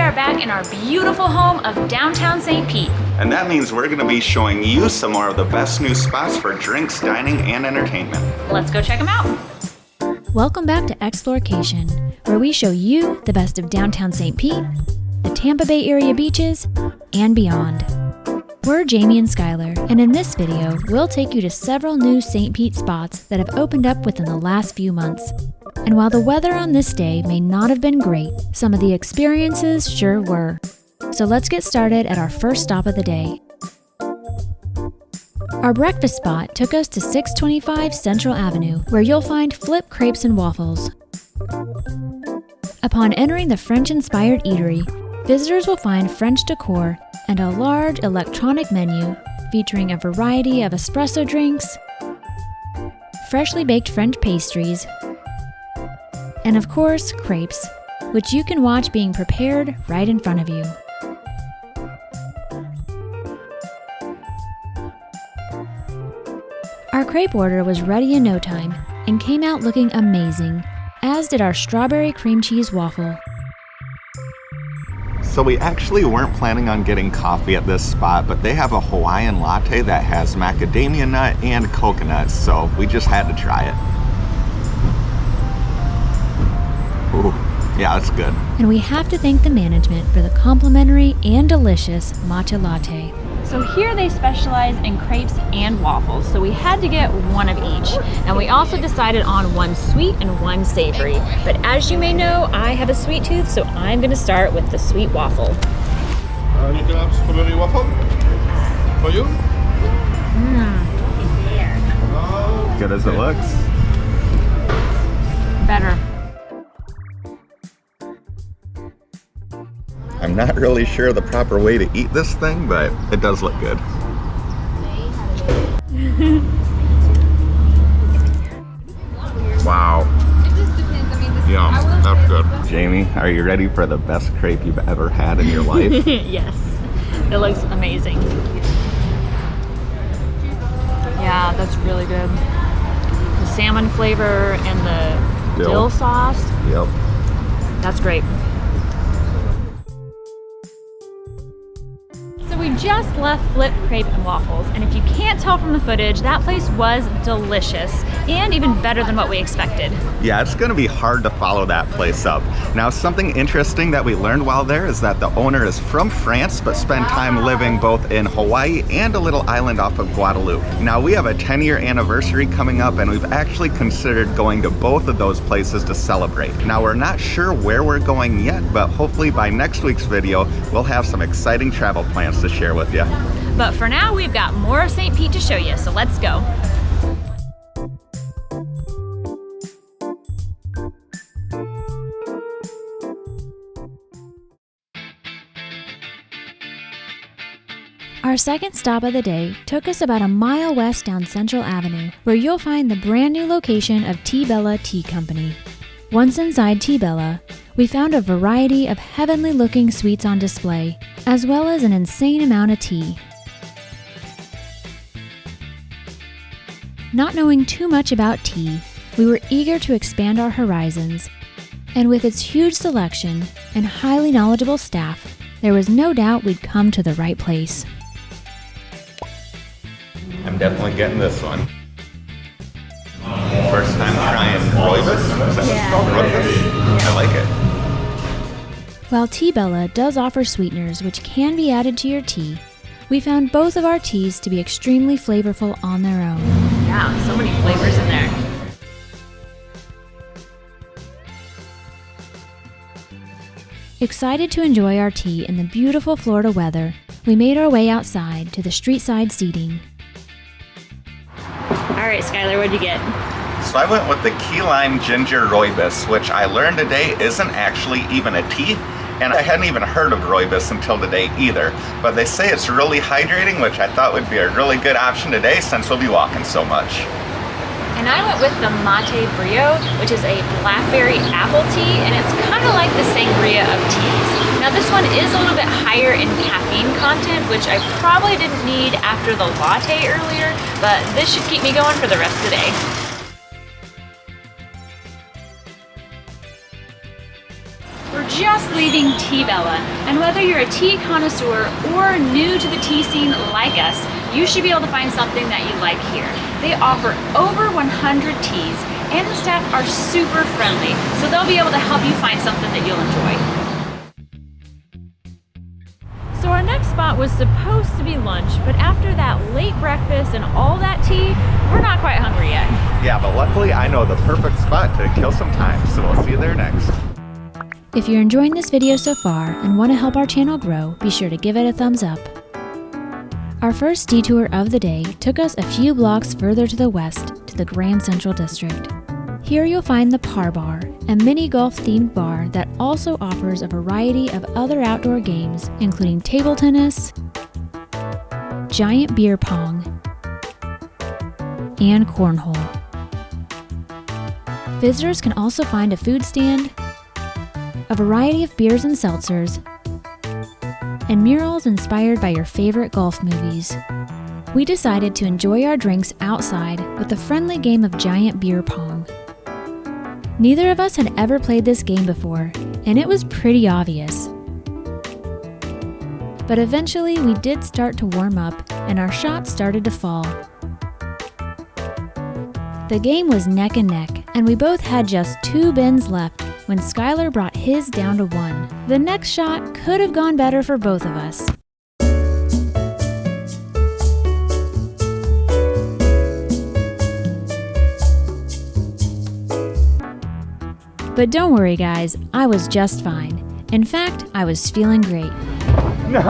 are back in our beautiful home of downtown St. Pete. And that means we're gonna be showing you some more of the best new spots for drinks, dining, and entertainment. Let's go check them out. Welcome back to Explorcation, where we show you the best of downtown St. Pete, the Tampa Bay area beaches, and beyond. We're Jamie and Skylar, and in this video, we'll take you to several new St. Pete spots that have opened up within the last few months. And while the weather on this day may not have been great, some of the experiences sure were. So let's get started at our first stop of the day. Our breakfast spot took us to 625 Central Avenue, where you'll find Flip Crepes and Waffles. Upon entering the French-inspired eatery, visitors will find French decor and a large electronic menu featuring a variety of espresso drinks, freshly baked French pastries, and of course, crepes, which you can watch being prepared right in front of you. Our crepe order was ready in no time and came out looking amazing, as did our strawberry cream cheese waffle. So we actually weren't planning on getting coffee at this spot, but they have a Hawaiian latte that has macadamia nut and coconut, so we just had to try it. Ooh, yeah, that's good. And we have to thank the management for the complimentary and delicious matcha latte. So here they specialize in crepes and waffles, so we had to get one of each. And we also decided on one sweet and one savory. But as you may know, I have a sweet tooth, so I'm gonna start with the sweet waffle. You can have strawberry waffle for you. Good as it looks. Better. I'm not really sure the proper way to eat this thing, but it does look good. Wow. Yeah, that's good. Jamie, are you ready for the best crepe you've ever had in your life? Yes, it looks amazing. Yeah, that's really good. The salmon flavor and the dill sauce, Yep. that's great. So we just left Flip Crepe and Waffles, and if you can't tell from the footage, that place was delicious and even better than what we expected. Yeah, it's gonna be hard to follow that place up. Now, something interesting that we learned while there is that the owner is from France, but spent time living both in Hawaii and a little island off of Guadeloupe. Now, we have a 10-year anniversary coming up, and we've actually considered going to both of those places to celebrate. Now, we're not sure where we're going yet, but hopefully by next week's video, we'll have some exciting travel plans to share with you. But for now, we've got more of St. Pete to show you, so let's go. Our second stop of the day took us about a mile west down Central Avenue, where you'll find the brand new location of Tea Bella Tea Company. Once inside Tea Bella, we found a variety of heavenly looking sweets on display, as well as an insane amount of tea. Not knowing too much about tea, we were eager to expand our horizons, and with its huge selection and highly knowledgeable staff, there was no doubt we'd come to the right place. I'm definitely getting this one. First time trying rooibos. Is that rooibos? I like it. While Tea Bella does offer sweeteners which can be added to your tea, we found both of our teas to be extremely flavorful on their own. Yeah, so many flavors in there. Excited to enjoy our tea in the beautiful Florida weather, we made our way outside to the street-side seating. All right, Skylar, what'd you get? So I went with the key lime ginger rooibos, which I learned today isn't actually even a tea, and I hadn't even heard of rooibos until today either. But they say it's really hydrating, which I thought would be a really good option today since we'll be walking so much. And I went with the Mate Brio, which is a blackberry apple tea, and it's kind of like the sangria of teas. Now this one is a little bit higher in caffeine content, which I probably didn't need after the latte earlier, but this should keep me going for the rest of the day. We're just leaving Tea Bella. And whether you're a tea connoisseur or new to the tea scene like us, you should be able to find something that you like here. They offer over 100 teas, and the staff are super friendly, so they'll be able to help you find something that you'll enjoy. So our next spot was supposed to be lunch, but after that late breakfast and all that tea, we're not quite hungry yet. Yeah, but luckily I know the perfect spot to kill some time, so we'll see you there next. If you're enjoying this video so far and want to help our channel grow, be sure to give it a thumbs up. Our first detour of the day took us a few blocks further to the west to the Grand Central District. Here you'll find the Par Bar, a mini golf themed bar that also offers a variety of other outdoor games, including table tennis, giant beer pong, and cornhole. Visitors can also find a food stand, a variety of beers and seltzers, and murals inspired by your favorite golf movies. We decided to enjoy our drinks outside with a friendly game of giant beer pong. Neither of us had ever played this game before, and it was pretty obvious. But eventually we did start to warm up, and our shots started to fall. The game was neck and neck, and we both had just 2 bins left when Skylar brought his down to 1. The next shot could have gone better for both of us. But don't worry guys, I was just fine. In fact, I was feeling great. No.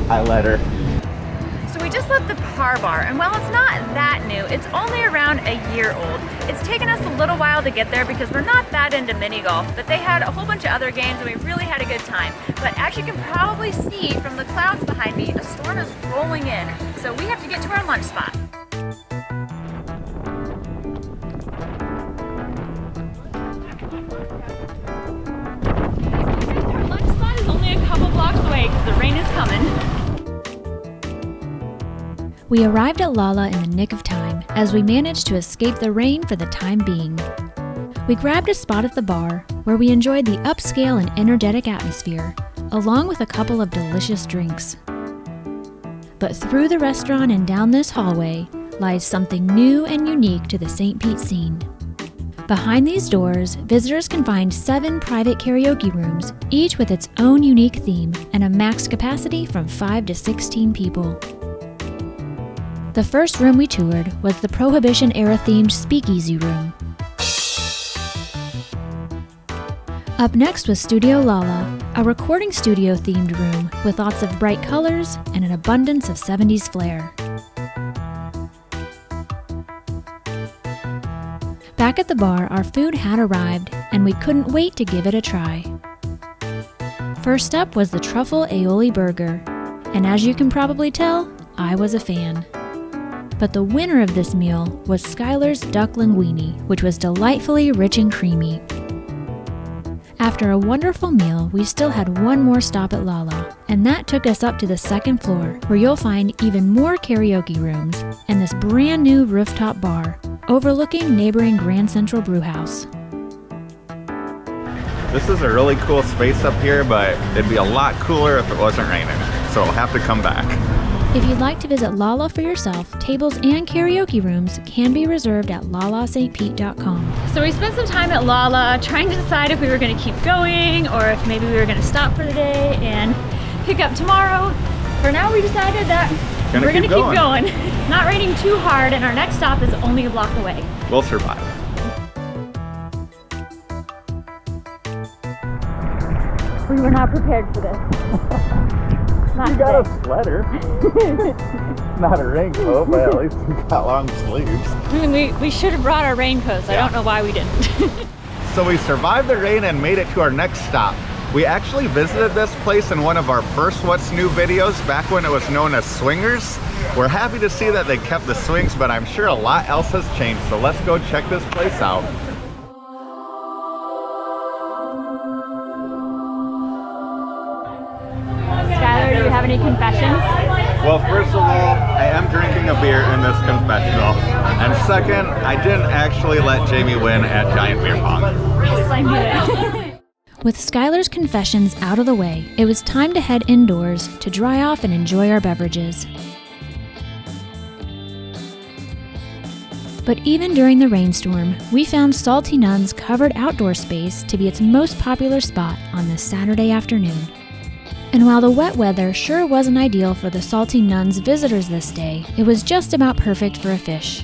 I let her. So we just left the Par Bar, and while it's not that new, it's only around a year old. It's taken us a little while to get there because we're not that into mini golf, but they had a whole bunch of other games and we really had a good time. But as you can probably see from the clouds behind me, a storm is rolling in, so we have to get to our lunch spot. Our lunch spot is only a couple blocks away because the rain is coming. We arrived at Lala in the nick of time as we managed to escape the rain for the time being. We grabbed a spot at the bar where we enjoyed the upscale and energetic atmosphere, along with a couple of delicious drinks. But through the restaurant and down this hallway lies something new and unique to the St. Pete scene. Behind these doors, visitors can find 7 private karaoke rooms, each with its own unique theme and a max capacity from 5 to 16 people. The first room we toured was the Prohibition-era themed Speakeasy room. Up next was Studio Lala, a recording studio themed room with lots of bright colors and an abundance of 70s flair. Back at the bar, our food had arrived and we couldn't wait to give it a try. First up was the Truffle Aioli Burger, and as you can probably tell, I was a fan. But the winner of this meal was Skylar's Duck Linguine, which was delightfully rich and creamy. After a wonderful meal, we still had one more stop at Lala, and that took us up to the 2nd floor, where you'll find even more karaoke rooms and this brand new rooftop bar overlooking neighboring Grand Central Brewhouse. This is a really cool space up here, but it'd be a lot cooler if it wasn't raining, so we'll have to come back. If you'd like to visit Lala for yourself, tables and karaoke rooms can be reserved at lalastpete.com. So we spent some time at Lala trying to decide if we were going to keep going or if maybe we were going to stop for the day and pick up tomorrow. For now, we decided that we're going to keep going. It's not raining too hard and our next stop is only a block away. We'll survive. We were not prepared for this. You got a sweater. Not a raincoat, but at least you got long sleeves. I mean, we should have brought our raincoats. I don't know why we didn't. So we survived the rain and made it to our next stop. We actually visited this place in one of our first What's New videos back when it was known as Swingers. We're happy to see that they kept the swings, but I'm sure a lot else has changed. So let's go check this place out. Skylar, do you have any confessions? Well, first of all, I am drinking a beer in this confessional. And second, I didn't actually let Jamie win at Giant Beer Pong. Yes, I knew it. With Skylar's confessions out of the way, it was time to head indoors to dry off and enjoy our beverages. But even during the rainstorm, we found Salty Nun's covered outdoor space to be its most popular spot on this Saturday afternoon. And while the wet weather sure wasn't ideal for the Salty Nun's visitors this day, it was just about perfect for a fish.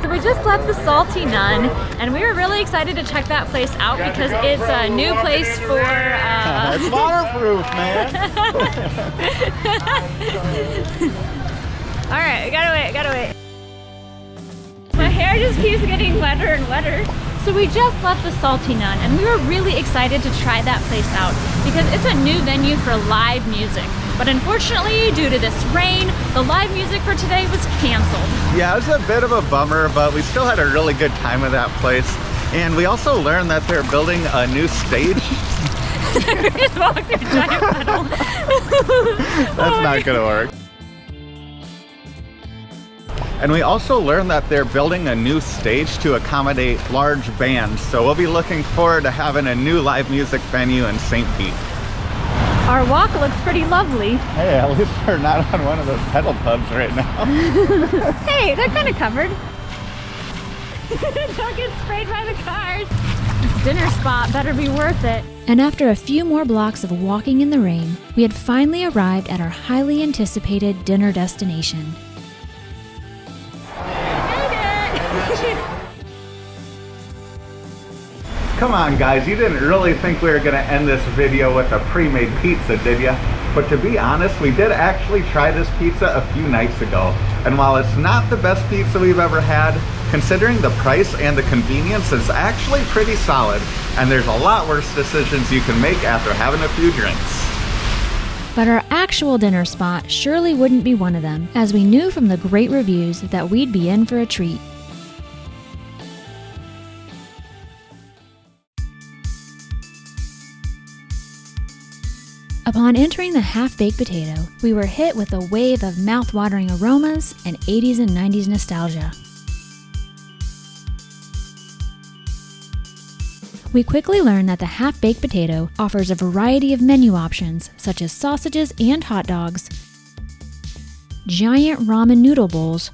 So we just left the Salty Nun, and we were really excited to check that place out because it's a new place for... It's waterproof, man. All right, gotta wait. My hair just keeps getting wetter and wetter. So we just left the Salty Nun, and we were really excited to try that place out because it's a new venue for live music. But unfortunately, due to this rain, the live music for today was canceled. Yeah, it was a bit of a bummer, but we still had a really good time at that place. And we also learned that they're building a new stage. We just walked through a giant puddle. That's not gonna work. And we also learned that they're building a new stage to accommodate large bands. So we'll be looking forward to having a new live music venue in St. Pete. Our walk looks pretty lovely. Hey, at least we're not on one of those pedal pubs right now. Hey, they're kind of covered. Don't get sprayed by the cars. This dinner spot better be worth it. And after a few more blocks of walking in the rain, we had finally arrived at our highly anticipated dinner destination. Come on guys, you didn't really think we were gonna end this video with a pre-made pizza, did ya? But to be honest, we did actually try this pizza a few nights ago. And while it's not the best pizza we've ever had, considering the price and the convenience, it's actually pretty solid. And there's a lot worse decisions you can make after having a few drinks. But our actual dinner spot surely wouldn't be one of them, as we knew from the great reviews that we'd be in for a treat. Upon entering the half-baked potato, we were hit with a wave of mouth-watering aromas and 80s and 90s nostalgia. We quickly learned that the half-baked potato offers a variety of menu options, such as sausages and hot dogs, giant ramen noodle bowls,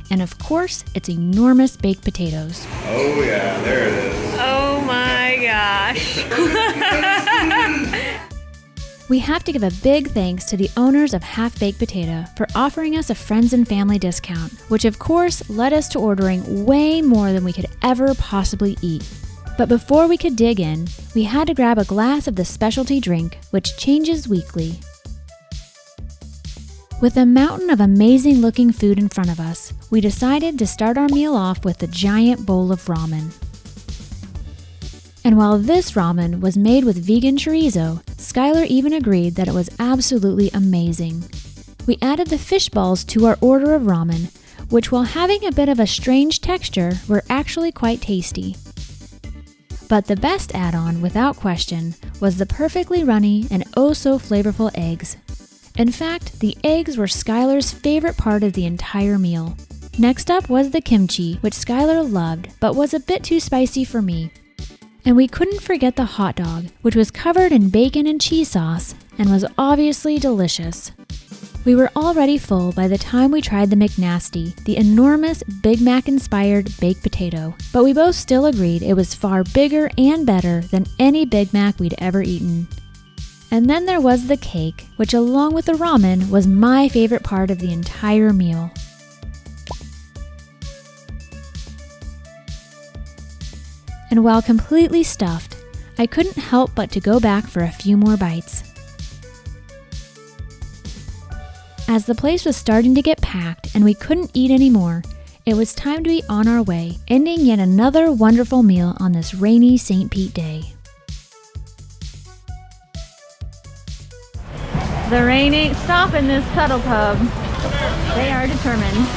and of course, its enormous baked potatoes. Oh yeah, there it is. Oh my gosh. We have to give a big thanks to the owners of Half Baked Potato for offering us a friends and family discount, which of course led us to ordering way more than we could ever possibly eat. But before we could dig in, we had to grab a glass of the specialty drink, which changes weekly. With a mountain of amazing looking food in front of us, we decided to start our meal off with a giant bowl of ramen. And while this ramen was made with vegan chorizo, Skylar even agreed that it was absolutely amazing. We added the fish balls to our order of ramen, which while having a bit of a strange texture, were actually quite tasty. But the best add-on, without question, was the perfectly runny and oh so flavorful eggs. In fact, the eggs were Skylar's favorite part of the entire meal. Next up was the kimchi, which Skylar loved, but was a bit too spicy for me. And we couldn't forget the hot dog, which was covered in bacon and cheese sauce and was obviously delicious. We were already full by the time we tried the McNasty, the enormous Big Mac-inspired baked potato, but we both still agreed it was far bigger and better than any Big Mac we'd ever eaten. And then there was the cake, which along with the ramen was my favorite part of the entire meal. And while completely stuffed, I couldn't help but to go back for a few more bites. As the place was starting to get packed and we couldn't eat anymore, it was time to be on our way, ending yet another wonderful meal on this rainy St. Pete day. The rain ain't stopping this pedal pub. They are determined.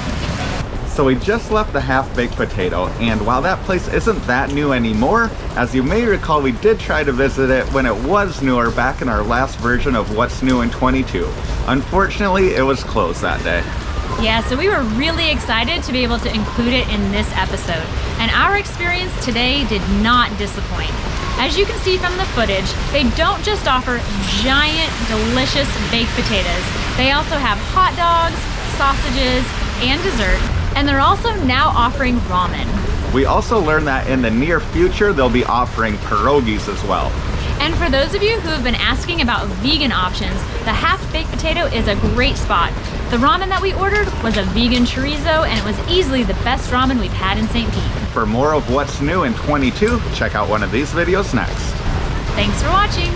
So we just left the half-baked potato, and while that place isn't that new anymore, as you may recall, we did try to visit it when it was newer back in our last version of What's New in 22. Unfortunately, it was closed that day. Yeah, so we were really excited to be able to include it in this episode, and our experience today did not disappoint. As you can see from the footage, they don't just offer giant, delicious baked potatoes. They also have hot dogs, sausages, and dessert, and they're also now offering ramen. We also learned that in the near future, they'll be offering pierogies as well. And for those of you who have been asking about vegan options, the half-baked potato is a great spot. The ramen that we ordered was a vegan chorizo, and it was easily the best ramen we've had in St. Pete. For more of What's New in 22, check out one of these videos next. Thanks for watching.